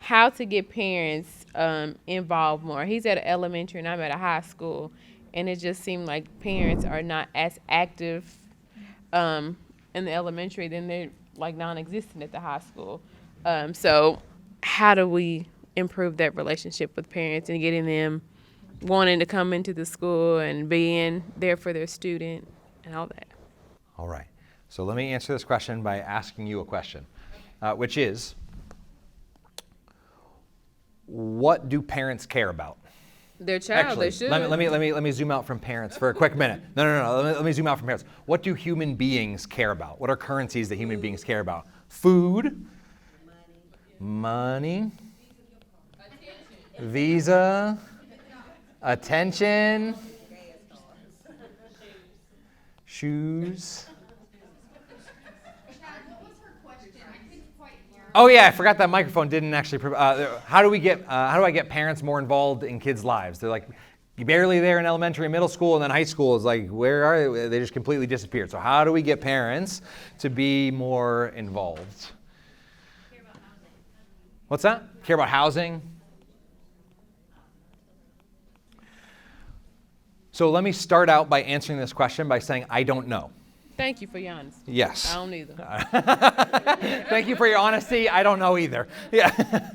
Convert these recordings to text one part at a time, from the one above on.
how to get parents involved more. He's at an elementary and I'm at a high school, and it just seemed like parents are not as active in the elementary, then they're like non-existent at the high school. So how do we improve that relationship with parents and getting them wanting to come into the school and being there for their student and all that? All right. So let me answer this question by asking you a question, which is, what do parents care about? Their child, Actually, they should. let me zoom out from parents for a quick minute. No. Let me zoom out from parents. What do human beings care about? What are currencies that human beings care about? Food, money, visa, attention, shoes. Oh yeah, I forgot that microphone didn't actually. How do I get parents more involved in kids' lives? They're like barely there in elementary and middle school, and then high school is like, where are they? They just completely disappeared. So how do we get parents to be more involved? Care about housing. What's that? Care about housing? So let me start out by answering this question by saying I don't know. Thank you for your honesty. Yes. I don't either. Thank you for your honesty. I don't know either. Yeah.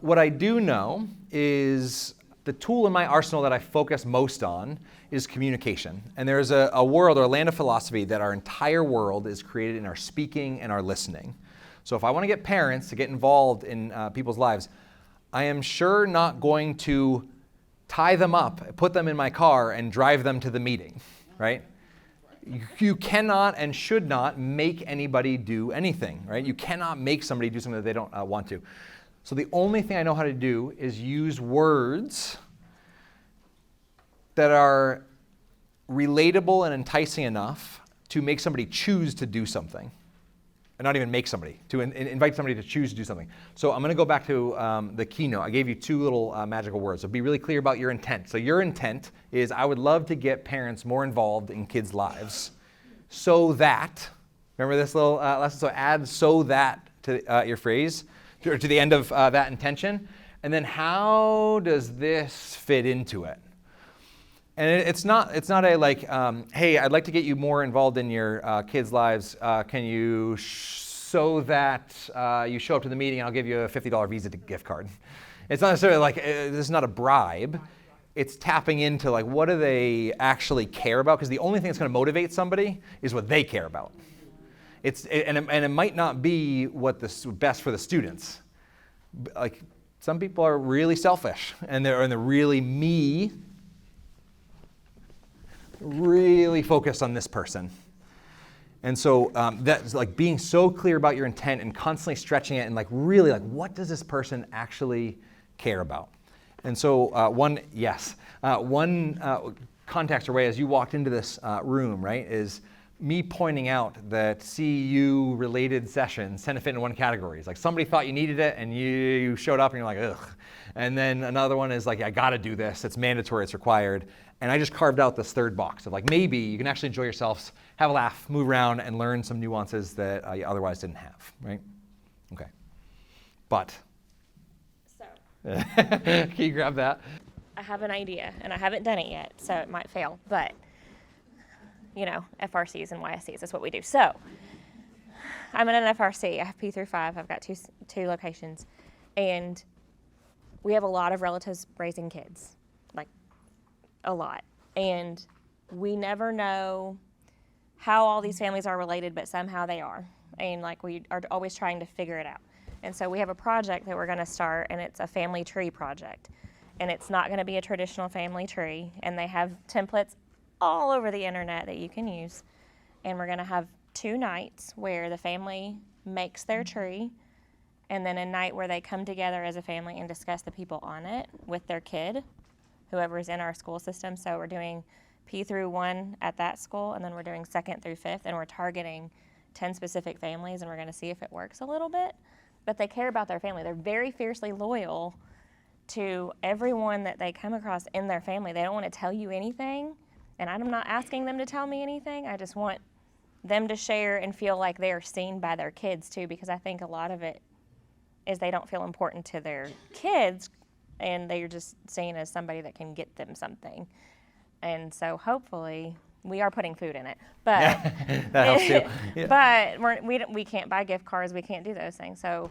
What I do know is the tool in my arsenal that I focus most on is communication. And there's a world or a land of philosophy that our entire world is created in our speaking and our listening. So if I want to get parents to get involved in people's lives, I am sure not going to tie them up, put them in my car, and drive them to the meeting, right? You cannot and should not make anybody do anything, right? You cannot make somebody do something that they don't want to. So the only thing I know how to do is use words that are relatable and enticing enough to make somebody choose to do something. And not even make somebody, to invite somebody to choose to do something. So I'm going to go back to the keynote. I gave you two little magical words. So be really clear about your intent. So your intent is, I would love to get parents more involved in kids' lives so that, remember this little lesson? So add "so that" to your phrase, to the end of that intention. And then how does this fit into it? And it's not a like, hey, I'd like to get you more involved in your kids' lives. Can you so that you show up to the meeting and I'll give you a $50 Visa gift card. It's not necessarily like, this is not a bribe. It's tapping into like, what do they actually care about? Because the only thing that's going to motivate somebody is what they care about. And it might not be what's best for the students. Like, some people are really selfish and they're really me. Really focused on this person. And so that's like being so clear about your intent and constantly stretching it and like really like, what does this person actually care about? And so one context or way as you walked into this room, right, is me pointing out that CU related sessions tend to fit in one category. It's like somebody thought you needed it and you showed up and you're like, ugh. And then another one is like, I gotta do this, it's mandatory, it's required. And I just carved out this third box of like, maybe you can actually enjoy yourselves, have a laugh, move around, and learn some nuances that you otherwise didn't have, right? Okay. But, So, can you grab that? I have an idea, and I haven't done it yet, so it might fail, but, you know, FRCs and YSCs, that's what we do. So, I'm in an FRC, I have P through 5, I've got two locations, and we have a lot of relatives raising kids, like, a lot. And we never know how all these families are related, but somehow they are. And like we are always trying to figure it out. And so we have a project that we're going to start, and it's a family tree project. And it's not going to be a traditional family tree. And they have templates all over the internet that you can use. And we're going to have 2 nights where the family makes their tree, and then a night where they come together as a family and discuss the people on it with their kid, whoever is in our school system. So we're doing P through 1 at that school, and then we're doing 2nd through 5th, and we're targeting 10 specific families, and we're going to see if it works a little bit. But they care about their family. They're very fiercely loyal to everyone that they come across in their family. They don't want to tell you anything, and I'm not asking them to tell me anything. I just want them to share and feel like they are seen by their kids too, because I think a lot of it is they don't feel important to their kids, and they're just seen as somebody that can get them something. And so hopefully we are putting food in it, but That helps too. Yeah. but we can't buy gift cards. We can't do those things. So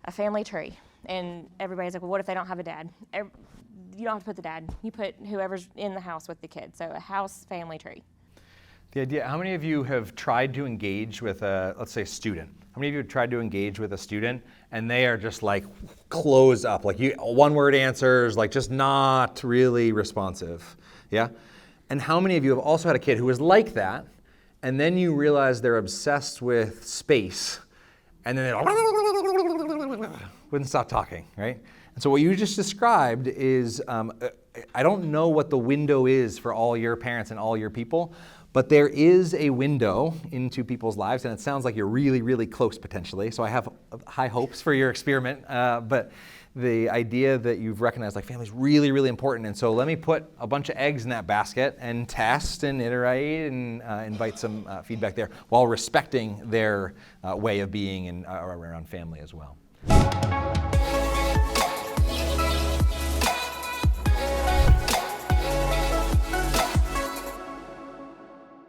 a family tree, and everybody's like, well, what if they don't have a dad? You don't have to put the dad. You put whoever's in the house with the kid. So a house family tree. The idea, how many of you have tried to engage with a, let's say, a student? How many of you have tried to engage with a student and they are just like closed up, like one-word answers, like just not really responsive, yeah? And how many of you have also had a kid who was like that, and then you realize they're obsessed with space, and then they wouldn't stop talking, right? And so what you just described is, I don't know what the window is for all your parents and all your people, but there is a window into people's lives, and it sounds like you're really, really close potentially. So I have high hopes for your experiment, but the idea that you've recognized like family's really, really important, and so let me put a bunch of eggs in that basket and test and iterate and invite some feedback there while respecting their way of being and around family as well.